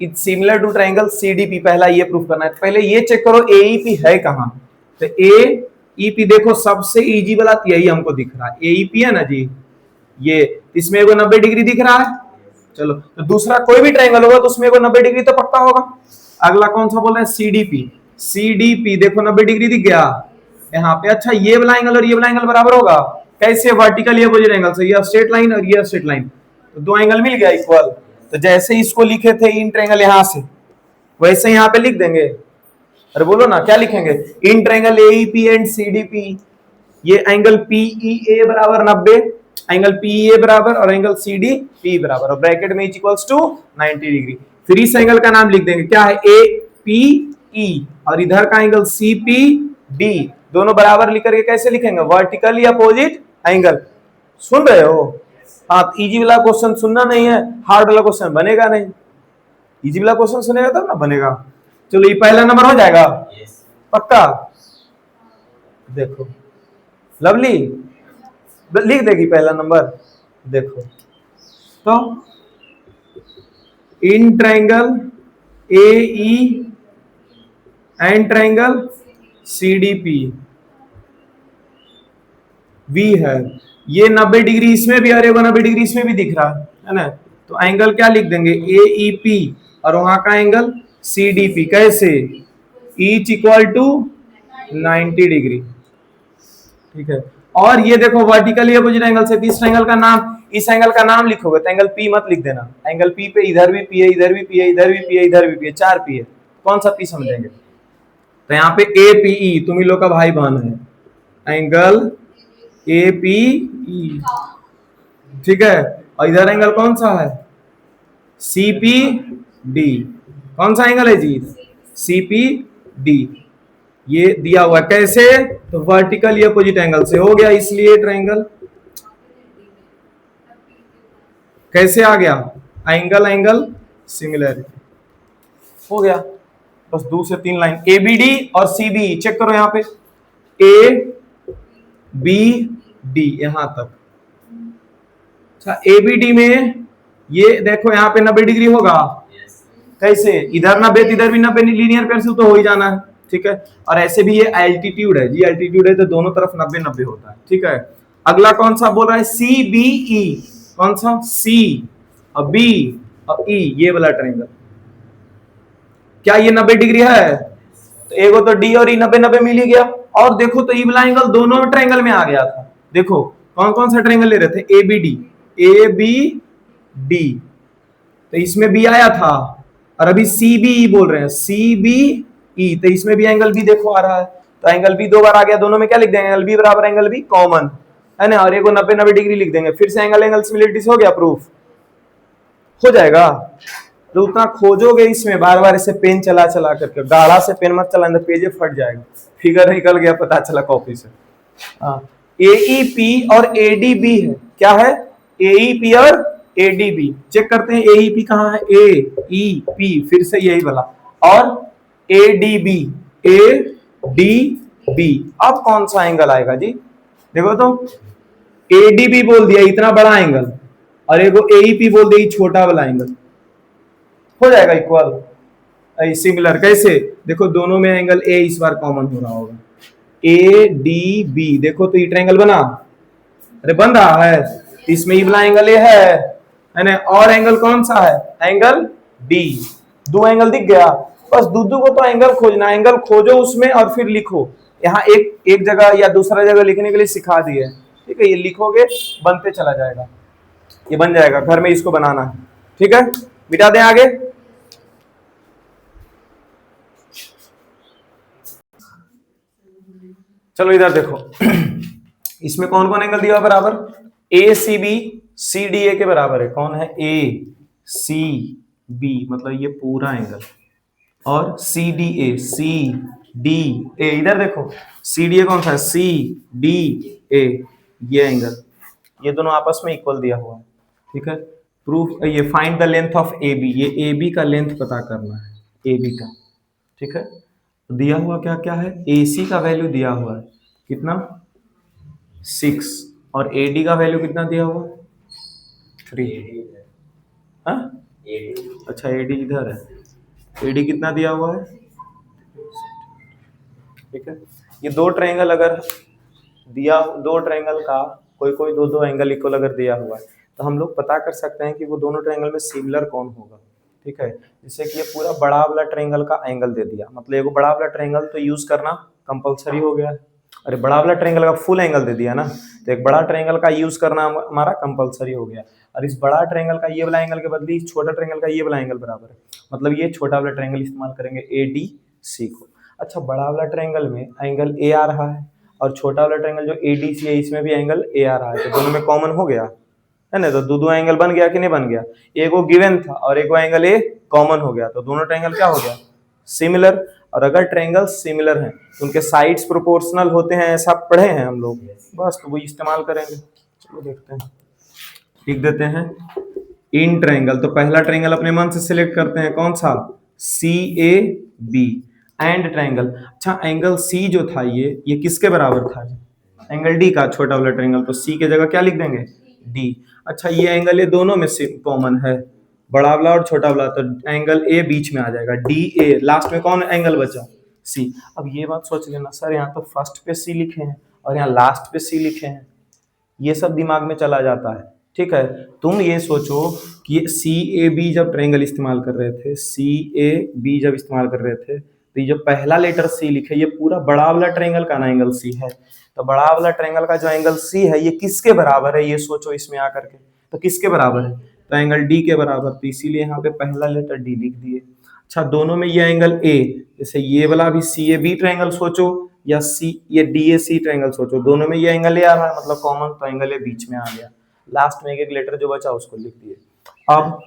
Speaker 1: is similar to triangle CDP, पहला ये प्रूफ करना है, पहले ये चेक करो AEP है कहां, तो AEP देखो सबसे इजी वाला यही हमको दिख रहा है, AEP है ना जी, ये इसमें वो 90 डिग्री दिख रहा है, चलो, तो दूसरा कोई भी ट्रायंगल होगा तो उसमें वो 90 डिग्री तो पक्का होगा। अगला कौन सा बोल रहे हैं, CDP देखो 90 डिग्री दिख गया यहाँ पे। अच्छा ये वाला एंगल और ये वाला एंगल बराबर होगा, कैसे, वर्टिकल अपोजिट एंगल से, ये स्ट्रेट लाइन और ये स्ट्रेट लाइन, तो दो एंगल मिल गया इक्वल, तो जैसे इसको लिखे थे इन ट्रायंगल यहां से, वैसे यहाँ पे लिख देंगे, अरे बोलो ना क्या लिखेंगे, in triangle AEP and CDP, ये एंगल PEA बराबर 90, एंगल PEA बराबर और एंगल CDP बराबर, और ब्रैकेट में इक्वल्स टू 90 डिग्री, फिर इस एंगल का नाम लिख देंगे क्या है, APE, और इधर का एंगल CPD, दोनों बराबर लिख करके कैसे लिखेंगे, वर्टिकली अपोजिट एंगल, सुन रहे हो आप, इजी वाला क्वेश्चन सुनना नहीं है, हार्ड वाला क्वेश्चन बनेगा नहीं, इजी वाला क्वेश्चन सुनेगा तब ना बनेगा। चलो ये पहला नंबर हो जाएगा, पक्का, देखो लवली लिख देगी पहला नंबर, देखो तो in triangle AE and triangle CDP we have, ये 90 डिग्री इसमें भी, अरे वो 90 डिग्री इसमें भी दिख रहा है ना, तो एंगल क्या लिख देंगे, AEP, और वहां का एंगल CDP, कैसे, ईच इक्वल टू 90 डिग्री, ठीक है। और ये देखो वर्टिकली अपोजिट एंगल से, इस एंगल का नाम, इस एंगल का नाम लिखोगे तो एंगल P मत लिख देना, एंगल P पे इधर भी P है, इधर भी P है, इधर भी P है, इधर भी P है, 4 P है, कौन सा P समझेंगे, तो यहाँ पे APE तुम ही लोग का भाई बहन है, एंगल APE, ठीक है, और इधर एंगल कौन सा है, CPD, कौन सा एंगल है जी, CPD, ये दिया हुआ कैसे, तो वर्टिकल या अपोजिट एंगल से हो गया, इसलिए ट्रायंगल कैसे आ गया, एंगल एंगल सिमिलरिटी हो गया। बस 2 से 3 लाइन ए बी डी और सी बी चेक करो यहाँ पे, ए बी डी यहां तक। अच्छा ए बी डी में ये देखो यहाँ पे 90 डिग्री होगा, कैसे, इधर 90 इधर भी 90, लीनियर पेंसिल तो हो ही जाना है, ठीक है। और ऐसे भी ये एल्टीट्यूड है जी, एल्टीट्यूड है तो दोनों तरफ 90-90 होता है, ठीक है। अगला कौन सा बोल रहा है, सी बी ई, कौन सा, सी और बी और ई, ये वाला ट्रायंगल, क्या ये 90 डिग्री है, तो एगो तो डी और ई 90-90 मिल ही गया। और देखो तो ई वाला एंगल दोनों ट्रायंगल में आ गया था, देखो कौन कौन सा ट्रायंगल ले रहे थे, A B D, A B D, तो इसमें बी आया था, और अभी सी बी ई बोल रहे हैं, सी बी ई, तो इसमें भी एंगल बी देखो आ रहा है, तो एंगल बी 2 बार आ गया, दोनों में क्या लिख देंगे, एंगल बी बराबर एंगल बी कॉमन है ना, और एगो 90-90 डिग्री लिख देंगे, फिर से एंगल एंगल सिमिलरिटी से हो गया, प्रूफ हो जाएगा। तो उतना खोजोगे इसमें बार बार इसे पेन चला चला करके, गाढ़ा से पेन मत चलाना, पेज फट जाएगा, फिगर निकल गया पता चला कॉपी से। एईपी और एडीबी है, क्या है, एईपी और एडीबी, चेक करते हैं एईपी कहाँ है, एईपी फिर से यही वाला, और एडीबी, एडीबी, अब कौन सा एंगल आएगा जी, देखो तो एडीबी बोल दिया इतना बड़ा एंगल, और एगो एईपी बोल दिया छोटा वाला एंगल, हो जाएगा इक्वल सिमिलर, कैसे, देखो दोनों में एंगल ए इस बार कॉमन हो रहा होगा, ए डी बी, देखो तो ये ट्रायंगल बना, अरे बन रहा है, इसमें ये वाला एंगल ए है ना, और एंगल कौन सा है, एंगल डी, 2 एंगल दिख गया, बस दूधू को तो एंगल खोजना, एंगल खोजो उसमें और फिर लिखो, यहाँ एक जगह या दूसरा जगह लिखने के लिए सिखा दिए, ठीक है, ये लिखोगे बनते चला जाएगा, ये बन जाएगा, घर में इसको बनाना है, ठीक है, मिटा दें आगे। चलो इधर देखो, इसमें कौन कौन एंगल दिया बराबर, ए सी बी सी डी ए के बराबर है, कौन है, ए सी बी मतलब ये पूरा एंगल, और सी डी ए, सी डी ए, इधर देखो सी डी ए कौन सा है, सी डी ए, ये एंगल, ये दोनों आपस में इक्वल दिया हुआ है, ठीक है। प्रूफ, ये find the length of A B, ये ए बी का लेंथ पता करना है, ए बी का, ठीक है। तो दिया हुआ क्या क्या है, ए सी का वैल्यू दिया हुआ है कितना 6, और ए डी का वैल्यू कितना दिया हुआ 3, हाँ अच्छा ए डी इधर है, ए डी कितना दिया हुआ है, ठीक है। ये 2 ट्रायंगल अगर दिया, 2 ट्रायंगल का कोई कोई 2 एंगल इक्वल अगर दिया हुआ है, तो हम लोग पता कर सकते हैं कि वो दोनों ट्रायंगल में सिमिलर कौन होगा, ठीक है। जैसे कि ये पूरा बड़ा वाला ट्रायंगल का एंगल दे दिया, मतलब ये बड़ा वाला ट्रायंगल तो यूज करना कंपलसरी हो गया है, अरे बड़ा वाला ट्रायंगल का फुल एंगल दे दिया ना, तो एक बड़ा ट्रायंगल का यूज करना हमारा कंपलसरी हो गया, और इस बड़ा ट्रायंगल का ये वाला एंगल के बदले इस छोटा ट्रायंगल का ये वाला एंगल बराबर है, मतलब ये छोटा वाला ट्रायंगल इस्तेमाल करेंगे ए डी सी को। अच्छा बड़ा वाला ट्रायंगल में एंगल ए आ रहा है, और छोटा वाला ट्रायंगल जो ए डी सी है इसमें भी एंगल ए आ रहा है, तो दोनों में कॉमन हो गया है ना, तो दो एंगल बन गया कि नहीं बन गया, एगो गिवन था और एगो एंगल ए कॉमन हो गया, तो दोनों ट्रायंगल क्या हो गया, सिमिलर। और अगर ट्रायंगल सिमिलर हैं तो उनके साइड्स प्रोपोर्शनल होते हैं, ऐसा पढ़े हैं हम लोग, बस तो वो इस्तेमाल करेंगे। चलो देखते हैं, लिख देते हैं इन ट्रायंगल, तो पहला ट्रायंगल अपने मन से सिलेक्ट करते हैं, कौन सा, सी ए बी, एंड ट्रायंगल। अच्छा एंगल सी जो था ये किसके बराबर था, एंगल डी का, छोटा वाला ट्रायंगल, तो सी के जगह क्या लिख देंगे, डी। अच्छा ये एंगल ये दोनों में से कॉमन है, बड़ा वाला और छोटा वाला, तो एंगल ए बीच में आ जाएगा, डी ए, लास्ट में कौन एंगल बचा, सी। अब ये बात सोच लेना, सर यहाँ तो फर्स्ट पे सी लिखे हैं और यहाँ लास्ट पे सी लिखे हैं, ये सब दिमाग में चला जाता है, ठीक है। तुम ये सोचो कि सी ए बी जब ट्रायंगल इस्तेमाल कर रहे थे, सी ए बी जब इस्तेमाल कर रहे थे, तो ये जो पहला लेटर सी लिखे, ये पूरा बड़ा वाला ट्रायंगल का ना एंगल सी है, तो बड़ा वाला ट्रायंगल का जो एंगल सी है ये किसके बराबर है, ये सोचो इसमें आकर के, तो किसके बराबर है, तो एंगल डी के बराबर, तो इसीलिए यहाँ पे पहला लेटर डी लिख दिए। अच्छा दोनों में ये एंगल ए, जैसे ये वाला भी सी ए बी ट्रायंगल सोचो, या सी ये डी ए सी ट्रायंगल सोचो, दोनों में ये एंगल ए आ रहा है, मतलब कॉमन, तो एंगल ए बीच में आ गया, लास्ट में एक लेटर जो बचा उसको लिख दिए। अब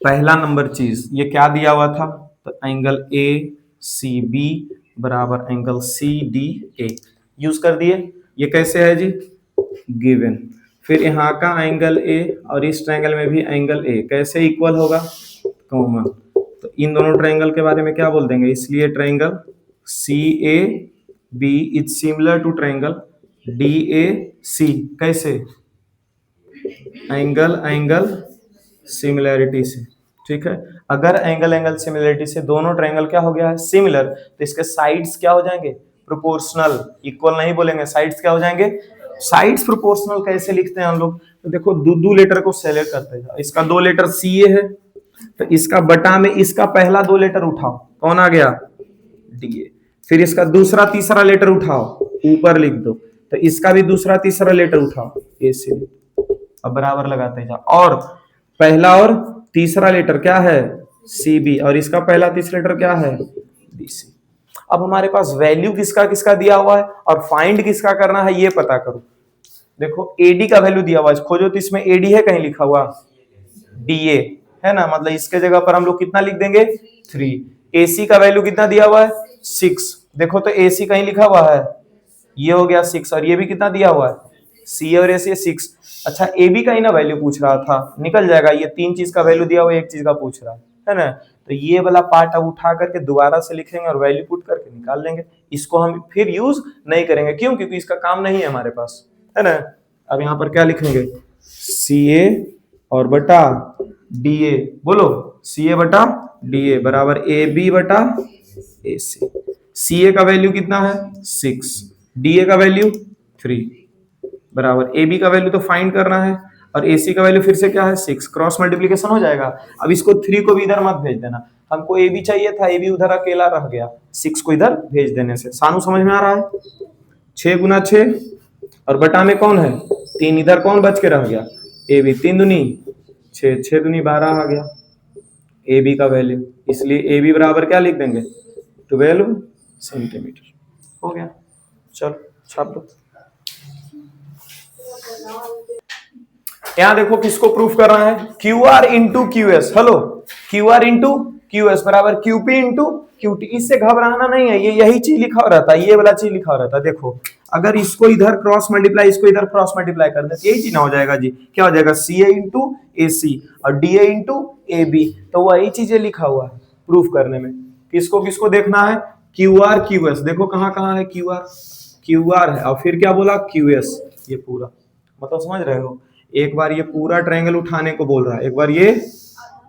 Speaker 1: पहला नंबर चीज ये क्या दिया हुआ था, तो एंगल ए सी बी बराबर angle C D A use कर दिए। ये कैसे है जी, गिवन। फिर यहाँ का एंगल ए और इस ट्रायंगल में भी एंगल ए कैसे इक्वल होगा, कॉमन। तो इन दोनों ट्रायंगल के बारे में क्या बोल देंगे, इसलिए triangle C A B is similar to triangle D A C, कैसे, एंगल एंगल सिमिलैरिटी से। ठीक है, अगर एंगल एंगल सिमिलैरिटी से दोनों ट्रायंगल क्या हो गया है, सिमिलर, तो इसके साइड्स क्या हो जाएंगे, प्रोपोर्शनल। इक्वल नहीं बोलेंगे, साइड्स क्या हो जाएंगे, साइड्स प्रोपोर्शनल। कैसे लिखते हैं हम लोग, तो देखो दो लेटर को सेलेक्ट करते हैं। इसका 2 लेटर सी ए है, तो इसका बटा में इसका पहला 2 लेटर उठाओ, कौन आ गया, डी ए। फिर इसका दूसरा तीसरा लेटर उठाओ, ऊपर लिख दो, तो इसका भी दूसरा तीसरा लेटर उठाओ, ए से। अब बराबर लगाते जाओ, और पहला और तीसरा लेटर क्या है, सी बी, और इसका पहला तीसरा लेटर क्या है, बी सी। अब हमारे पास वैल्यू किसका किसका दिया हुआ है और फाइंड किसका करना है, ये पता करो। देखो एडी का वैल्यू दिया हुआ है, खोजो तो इसमें एडी है कहीं लिखा हुआ, डीए है ना, मतलब इसके जगह पर हम लोग कितना लिख देंगे, 3। एसी का वैल्यू कितना दिया हुआ है, 6। देखो तो एसी कहीं लिखा हुआ है, ये हो गया 6, और ये भी कितना दिया हुआ है, सी और एसी 6। अच्छा ए बी का ही ना वैल्यू पूछ रहा था, निकल जाएगा, ये 3 चीज का वैल्यू दिया हुआ, एक चीज का पूछ रहा है ना। तो ये वाला पार्ट अब उठा करके दोबारा से लिखेंगे और वैल्यू पुट करके निकाल लेंगे। इसको हम फिर यूज नहीं करेंगे, क्यों, क्योंकि इसका काम नहीं है हमारे पास, है ना। अब यहाँ पर क्या लिखेंगे, सी ए और बटा डी ए, बोलो सी ए बटा डी ए बराबर ए बी बटा ए सी। सी ए का वैल्यू कितना है, 6, डी ए का वैल्यू 3 बराबर ए बी का वैल्यू तो फाइंड करना है, और ए सी का वैल्यू फिर से क्या है, 6। क्रॉस मल्टीप्लीकेशन हो जाएगा। अब इसको 3 को भी इधर मत भेज देना, हमको ए बी चाहिए था, ए बी उधर अकेला रह गया, 6 को इधर भेज देने से। सानू समझ में आ रहा है, 6 गुना 6 और बटा में कौन है, 3, इधर कौन बच के रह गया, ए बी, 3 दूनी 6, 6 दूनी 12 आ गया ए बी का वैल्यू, इसलिए ए बी बराबर क्या लिख देंगे, 12 सेंटीमीटर। हो गया, चलो छाप दो। यहां देखो किसको प्रूफ कर रहा है, Q R into Q S. Hello, Q R into Q S बराबर Q P into Q T. इससे घबराना नहीं है, ये यही चीज लिखा रहता है, ये वाला चीज लिखा रहता है। देखो अगर इसको इधर क्रॉस मल्टीप्लाई, इसको इधर क्रॉस मल्टीप्लाई कर दे, यही चीज ना हो जाएगा जी, क्या हो जाएगा, सी ए इंटू ए सी और D A into A B. तो वही चीजें लिखा हुआ है प्रूफ करने में। किसको किसको देखना है, क्यू आर क्यू एस। देखो कहाँ कहाँ है क्यू आर है, और फिर क्या बोला, क्यू एस। ये पूरा मतलब समझ रहे हो, एक बार ये पूरा ट्रायंगल उठाने को बोल रहा है, एक बार ये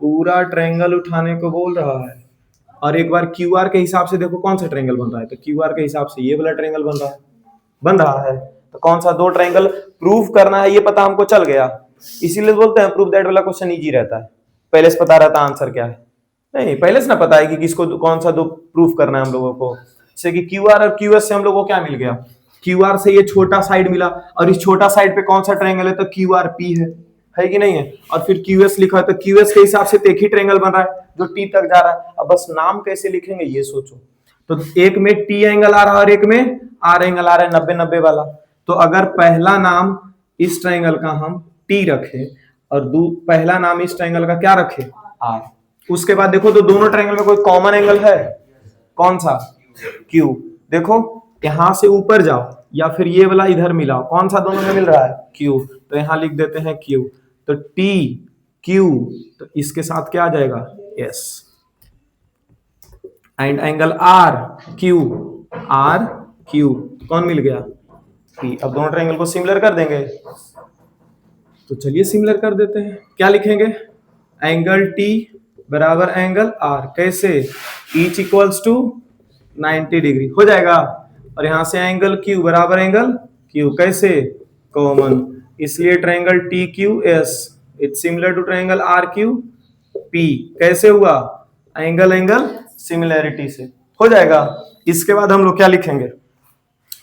Speaker 1: पूरा ट्रायंगल उठाने को बोल रहा है, और एक बार क्यू आर के हिसाब से देखो कौन सा ट्रायंगल बन रहा है। तो क्यू आर के हिसाब से ये वाला ट्रायंगल बन रहा है। तो कौन सा 2 ट्रायंगल प्रूफ करना है, ये पता हमको चल गया। इसीलिए बोलते हैं प्रूफ दैट वाला क्वेश्चन इजी रहता है, पहले से पता रहता आंसर क्या है। नहीं, पहले से ना पता है कि किसको कौन सा 2 प्रूफ करना है हम लोगों को। जैसे कि क्यू आर और क्यू एस से हम लोगों को क्या मिल गया, क्यू आर से ये छोटा साइड मिला, और इस छोटा साइड पे कौन सा ट्रायंगल है, तो क्यू आर पी है कि नहीं है। और फिर क्यू एस लिखा है, तो क्यू एस के हिसाब से एक ही ट्रायंगल बन रहा है जो टी तक जा रहा है। अब बस नाम कैसे लिखेंगे ये सोचो। तो एक में टी एंगल आ रहा है और एक में आर एंगल आ रहा है, 90-90 वाला। तो अगर पहला नाम इस ट्रायंगल का हम टी रखे और पहला नाम इस ट्रायंगल का क्या रखे, आर, उसके बाद देखो तो दोनों ट्रायंगल में कोई कॉमन एंगल है, कौन सा, क्यू। देखो यहां से ऊपर जाओ या फिर ये वाला इधर मिलाओ, कौन सा दोनों में मिल रहा है, क्यू। तो यहां लिख देते हैं क्यू। तो टी क्यू, तो इसके साथ क्या आ जाएगा, S. And angle R Q कौन मिल गया, पी। अब दोनों ट्रायंगल को सिमिलर कर देंगे, तो चलिए सिमिलर कर देते हैं। क्या लिखेंगे, एंगल टी बराबर एंगल आर, कैसे, ईच इक्वल्स टू 90 डिग्री हो जाएगा। और यहां से एंगल क्यू बराबर एंगल क्यू, कैसे, कॉमन, इसलिए triangle T Q S it's similar to triangle R Q P. कैसे हुआ, एंगल एंगल सिमिलैरिटी से हो जाएगा। इसके बाद हम लोग क्या लिखेंगे,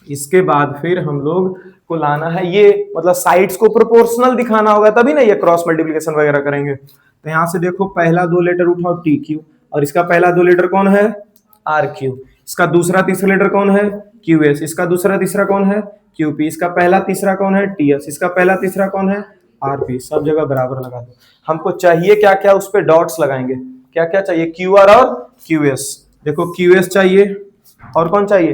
Speaker 1: इसके बाद फिर हम लोग को लाना है ये, मतलब साइड्स को प्रोपोर्शनल दिखाना होगा, तभी ना ये क्रॉस मल्टीप्लिकेशन वगैरह करेंगे। तो यहां से देखो पहला 2 लेटर उठाओ टी क्यू, और इसका पहला 2 लेटर कौन है, आर क्यू। इसका दूसरा तीसरा लेटर कौन है, क्यू एस। इसका दूसरा तीसरा कौन है, क्यू पी। इसका पहला तीसरा कौन है, टी एस। इसका पहला तीसरा कौन है, आर पी। सब जगह बराबर लगा दो। हमको चाहिए क्या क्या, उस पर डॉट्स लगाएंगे। क्या क्या चाहिए, क्यू आर और क्यू एस। देखो क्यू एस चाहिए, और कौन चाहिए,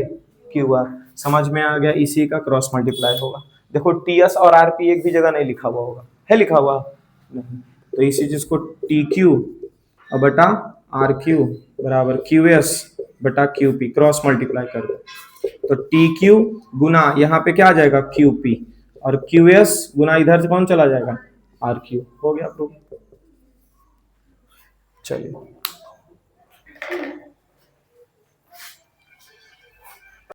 Speaker 1: क्यू आर। समझ में आ गया, इसी का क्रॉस मल्टीप्लाई होगा। देखो टी एस और आर पी एक भी जगह नहीं लिखा हुआ होगा, है लिखा हुआ नहीं, तो इसी चीज को टी क्यू बटा आर क्यू बराबर क्यू एस बटा क्यू पी क्रॉस मल्टीप्लाई कर दो, तो टी क्यू गुना यहाँ पे क्या आ जाएगा क्यू पी, और क्यू एस गुना इधर से कौन चला जाएगा आर क्यू। हो गया प्रूफ। चलिए